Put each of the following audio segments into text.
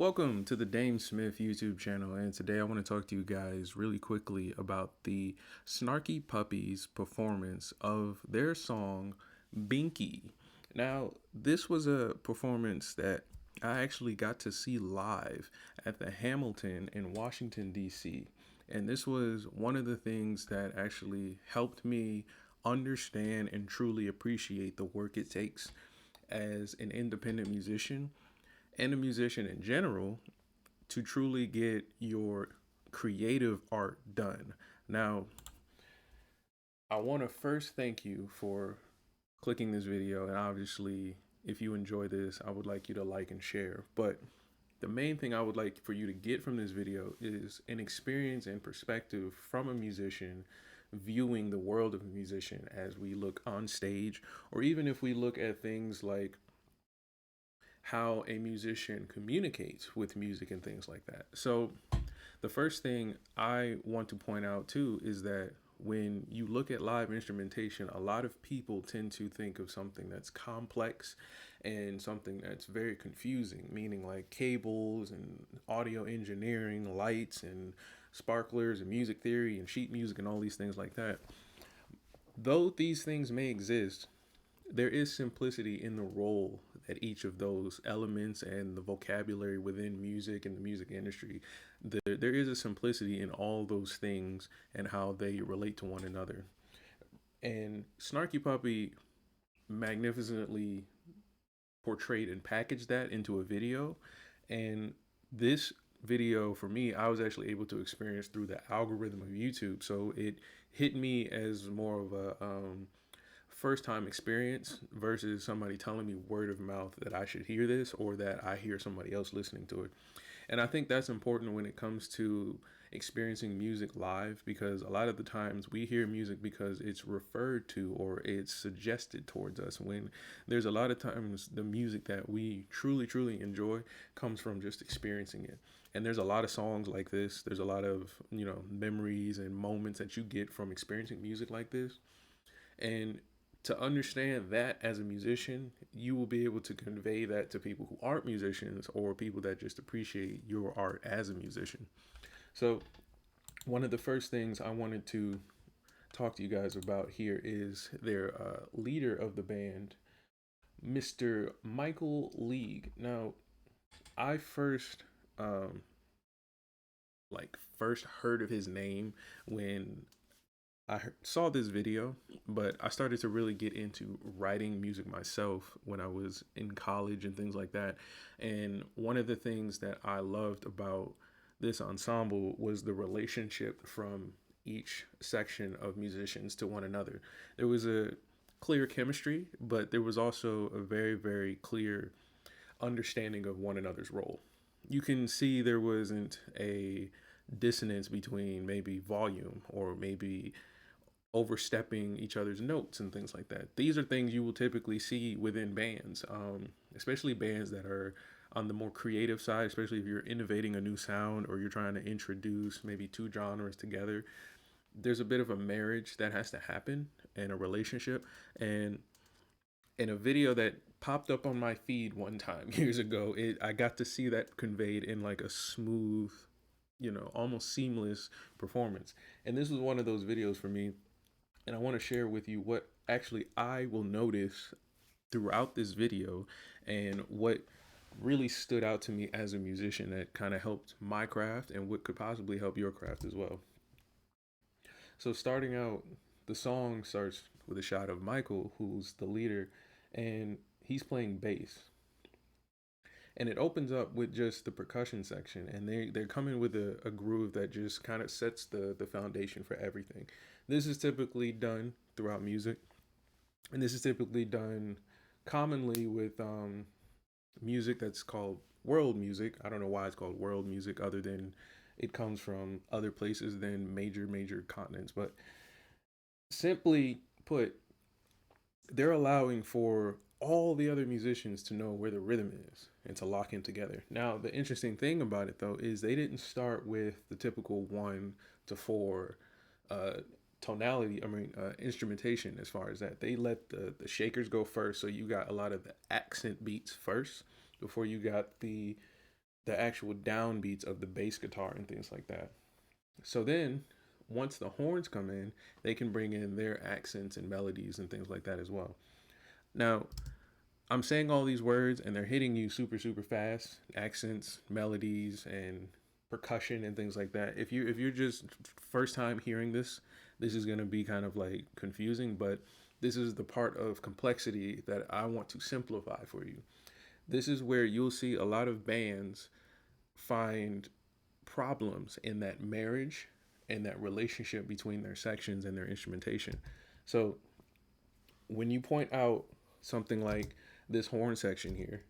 Welcome to the DameSmiff YouTube channel, and today I want to talk to you guys really quickly about the Snarky Puppy's performance of their song Binky. Now, this was a performance that I actually got to see live at the Hamilton in Washington, D.C., and this was one of the things that actually helped me understand and truly appreciate the work it takes as an independent musician and a musician in general to truly get your creative art done. Now, I want to first thank you for clicking this video, and obviously, if you enjoy this, I would like you to like and share. But the main thing I would like for you to get from this video is an experience and perspective from a musician viewing the world of a musician as we look on stage, or even if we look at things like how a musician communicates with music and things like that. So the first thing I want to point out too is that when you look at live instrumentation, a lot of people tend to think of something that's complex and something that's very confusing, meaning like cables and audio engineering, lights and sparklers and music theory and sheet music and all these things like that. Though these things may exist, there is simplicity in the role that each of those elements and the vocabulary within music and the music industry, there is a simplicity in all those things and how they relate to one another. And Snarky Puppy magnificently portrayed and packaged that into a video. And this video, for me, I was actually able to experience through the algorithm of YouTube. So it hit me as more of a first time experience versus somebody telling me word of mouth that I should hear this or that I hear somebody else listening to it. And I think that's important when it comes to experiencing music live, because a lot of the times we hear music because it's referred to or it's suggested towards us, when there's a lot of times the music that we truly enjoy comes from just experiencing it. And there's a lot of songs like this. There's a lot of, memories and moments that you get from experiencing music like this. And to understand that as a musician, you will be able to convey that to people who aren't musicians or people that just appreciate your art as a musician. So, one of the first things I wanted to talk to you guys about here is their leader of the band, Mr. Michael League. Now, I first heard of his name when saw this video, but I started to really get into writing music myself when I was in college and things like that. And one of the things that I loved about this ensemble was the relationship from each section of musicians to one another. There was a clear chemistry, but there was also a very clear understanding of one another's role. You can see there wasn't a dissonance between maybe volume or maybe overstepping each other's notes and things like that. These are things you will typically see within bands, especially bands that are on the more creative side, especially if you're innovating a new sound or you're trying to introduce maybe two genres together. There's a bit of a marriage that has to happen in a relationship. And in a video that popped up on my feed one time years ago, I got to see that conveyed in like a smooth, almost seamless performance. And this was one of those videos for me, and I want to share with you what actually I will notice throughout this video and what really stood out to me as a musician that kind of helped my craft and what could possibly help your craft as well. So starting out, the song starts with a shot of Michael, who's the leader, and he's playing bass. And it opens up with just the percussion section, and they're coming with a groove that just kind of sets the foundation for everything. This is typically done throughout music, and this is typically done commonly with music that's called world music. I don't know why it's called world music, other than it comes from other places than major continents. But simply put, they're allowing for all the other musicians to know where the rhythm is and to lock in together. Now, the interesting thing about it, though, is they didn't start with the typical 1 to 4 instrumentation as far as that. They let the shakers go first, so you got a lot of the accent beats first before you got the the actual downbeats of the bass guitar and things like that. So then once the horns come in, they can bring in their accents and melodies and things like that as well. Now, I'm saying all these words and they're hitting you super super fast, accents, melodies and percussion and things like that. If you're just first time hearing this, this is going to be kind of like confusing, but this is the part of complexity that I want to simplify for you. This is where you'll see a lot of bands find problems in that marriage and that relationship between their sections and their instrumentation. So when you point out something like this horn section here,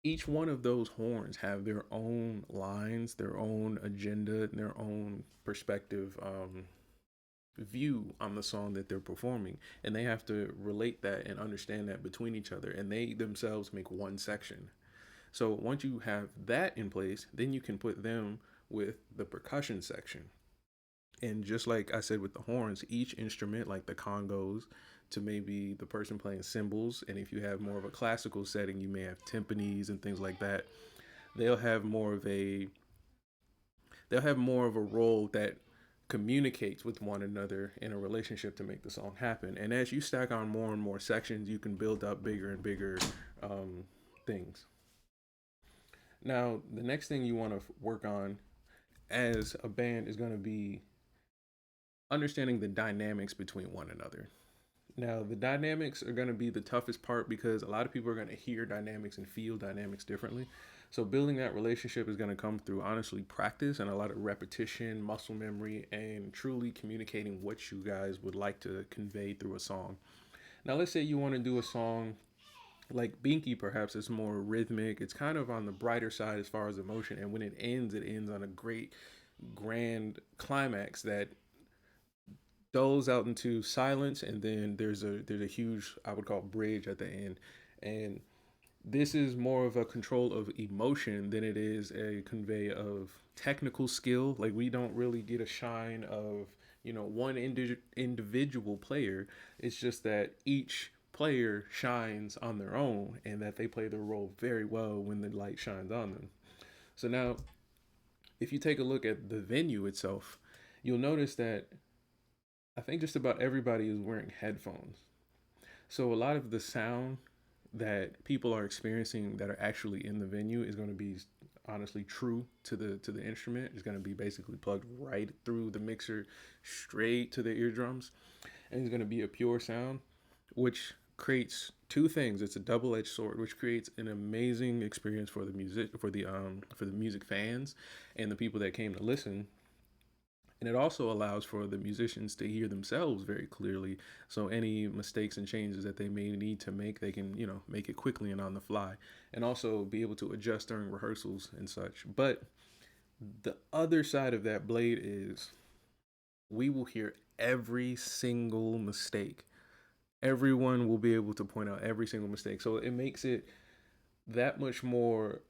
each one of those horns have their own lines, their own agenda, their own perspective, view on the song that they're performing, and they have to relate that and understand that between each other, and they themselves make one section. So once you have that in place, then you can put them with the percussion section. And just like I said with the horns, each instrument, like the congos, to maybe the person playing cymbals, and if you have more of a classical setting, you may have timpanis and things like that. They'll have more of a they'll have more of a role that communicates with one another in a relationship to make the song happen. And as you stack on more and more sections, you can build up bigger and bigger things. Now, the next thing you want to work on as a band is going to be understanding the dynamics between one another. Now, the dynamics are going to be the toughest part because a lot of people are going to hear dynamics and feel dynamics differently. So, building that relationship is going to come through honestly practice and a lot of repetition, muscle memory, and truly communicating what you guys would like to convey through a song. Now, let's say you want to do a song like Binky, perhaps it's more rhythmic. It's kind of on the brighter side as far as emotion. And when it ends on a great, grand climax that dulls out into silence, and then there's a huge, I would call, bridge at the end. And this is more of a control of emotion than it is a convey of technical skill. Like we don't really get a shine of one individual player. It's just that each player shines on their own and that they play their role very well when the light shines on them. So now if you take a look at the venue itself, you'll notice that I think just about everybody is wearing headphones. So a lot of the sound that people are experiencing that are actually in the venue is going to be honestly true to the instrument. It's going to be basically plugged right through the mixer straight to the eardrums, and it's going to be a pure sound, which creates two things. It's a double-edged sword, which creates an amazing experience for the music fans and the people that came to listen, and it also allows for the musicians to hear themselves very clearly. So any mistakes and changes that they may need to make, they can, make it quickly and on the fly, and also be able to adjust during rehearsals and such. But the other side of that blade is we will hear every single mistake. Everyone will be able to point out every single mistake. So it makes it that much more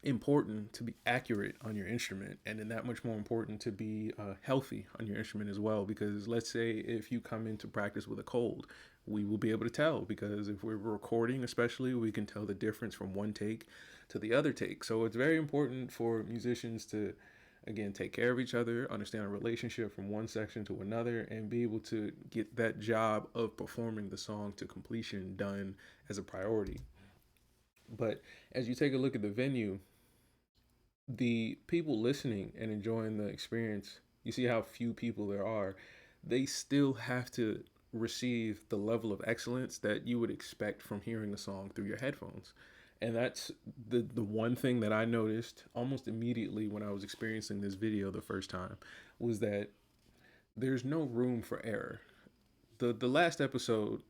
important to be accurate on your instrument, and then that much more important to be healthy on your instrument as well. Because let's say if you come into practice with a cold, we will be able to tell, because if we're recording especially, we can tell the difference from one take to the other take. So it's very important for musicians to, again, take care of each other, understand a relationship from one section to another, and be able to get that job of performing the song to completion done as a priority. But as you take a look at the venue, the people listening and enjoying the experience, you see how few people there are. They still have to receive the level of excellence that you would expect from hearing a song through your headphones. And that's the one thing that I noticed almost immediately when I was experiencing this video the first time, was that there's no room for error. The last episode,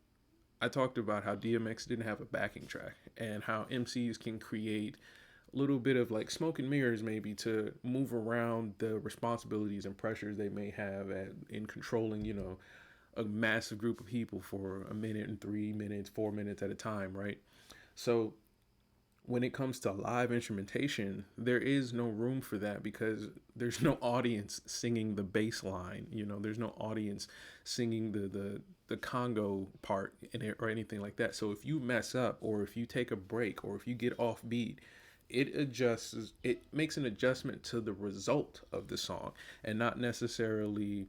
I talked about how DMX didn't have a backing track and how MCs can create a little bit of like smoke and mirrors maybe to move around the responsibilities and pressures they may have in controlling, a massive group of people for a minute and 3 minutes, 4 minutes at a time, right? So when it comes to live instrumentation, there is no room for that because there's no audience singing the bass line. There's no audience singing the Congo part in it or anything like that. So if you mess up, or if you take a break, or if you get off beat, it makes an adjustment to the result of the song, and not necessarily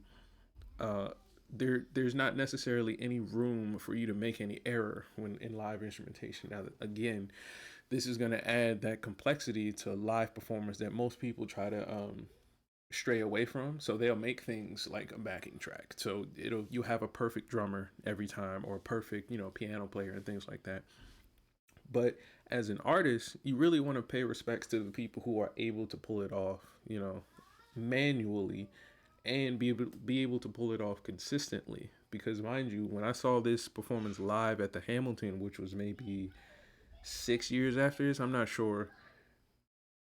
uh there's not necessarily any room for you to make any error when in live instrumentation. Now again, this is going to add that complexity to live performance that most people try to stray away from. So they'll make things like a backing track, so it'll you have a perfect drummer every time, or a perfect, piano player and things like that. But as an artist, you really want to pay respects to the people who are able to pull it off, manually, and be able to pull it off consistently. Because mind you, when I saw this performance live at the Hamilton, which was maybe 6 years after this, I'm not sure,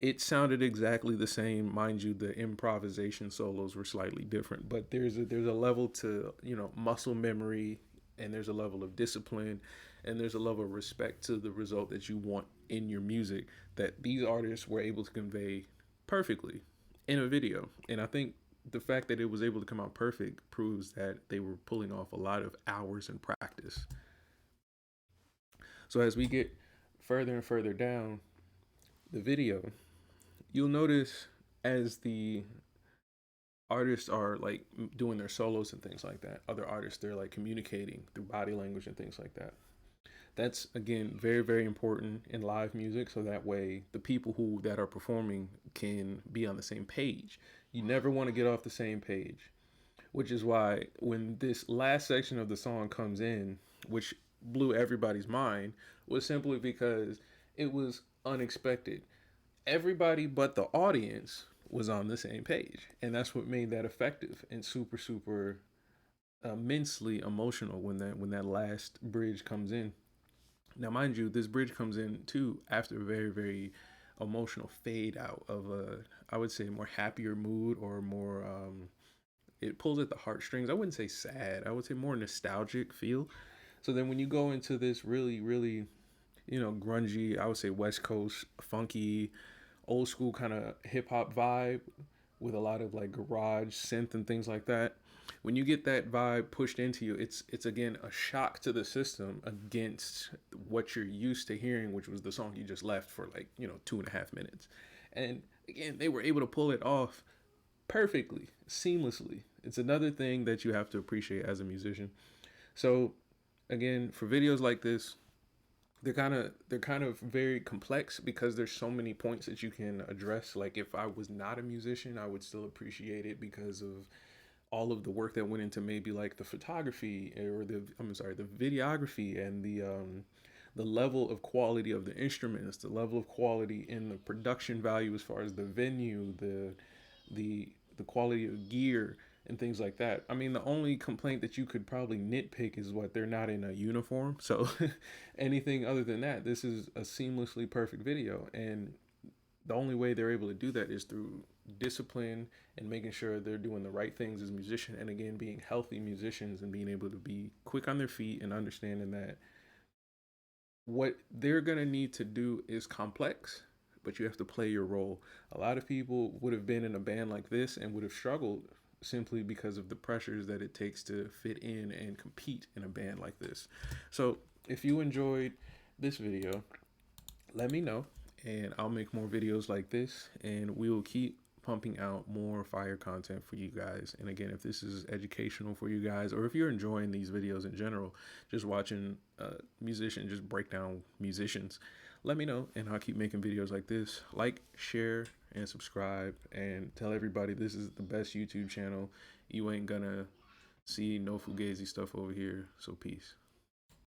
it sounded exactly the same. Mind you, the improvisation solos were slightly different, but there's a level to, muscle memory, and there's a level of discipline, and there's a level of respect to the result that you want in your music that these artists were able to convey perfectly in a video. And I think the fact that it was able to come out perfect proves that they were pulling off a lot of hours in practice. So as we get further and further down the video, you'll notice as the artists are like doing their solos and things like that, other artists, they're like communicating through body language and things like that. That's again very, very important in live music, so that way the people who that are performing can be on the same page. You never want to get off the same page, which is why when this last section of the song comes in, which blew everybody's mind, was simply because it was unexpected. Everybody but the audience was on the same page, and that's what made that effective and super, super immensely emotional when that last bridge comes in. Now, mind you, this bridge comes in too after a very, very emotional fade out of a, I would say, more happier mood, or more, it pulls at the heartstrings. I wouldn't say sad, I would say more nostalgic feel. So then when you go into this really, really, grungy, I would say West Coast, funky, old school kind of hip hop vibe with a lot of like garage synth and things like that. When you get that vibe pushed into you, it's again a shock to the system against what you're used to hearing, which was the song you just left for like 2.5 minutes. And again, they were able to pull it off perfectly, seamlessly. It's another thing that you have to appreciate as a musician. So again, for videos like this, they're kind of very complex because there's so many points that you can address. Like if I was not a musician, I would still appreciate it because of all of the work that went into maybe like the photography, or the videography, and the level of quality of the instruments, the level of quality in the production value as far as the venue, the quality of gear and things like that. I mean, the only complaint that you could probably nitpick is what they're not in a uniform. So anything other than that, this is a seamlessly perfect video. And the only way they're able to do that is through discipline and making sure they're doing the right things as musicians, and again being healthy musicians and being able to be quick on their feet and understanding that what they're going to need to do is complex, but you have to play your role. A lot of people would have been in a band like this and would have struggled simply because of the pressures that it takes to fit in and compete in a band like this. So if you enjoyed this video, let me know, and I'll make more videos like this, and we will keep pumping out more fire content for you guys. And again, if this is educational for you guys, or if you're enjoying these videos in general, just watching musicians just break down musicians, let me know, and I'll keep making videos like this. Like, share, and subscribe, and tell everybody this is the best YouTube channel. You ain't gonna see no fugazi stuff over here. So peace.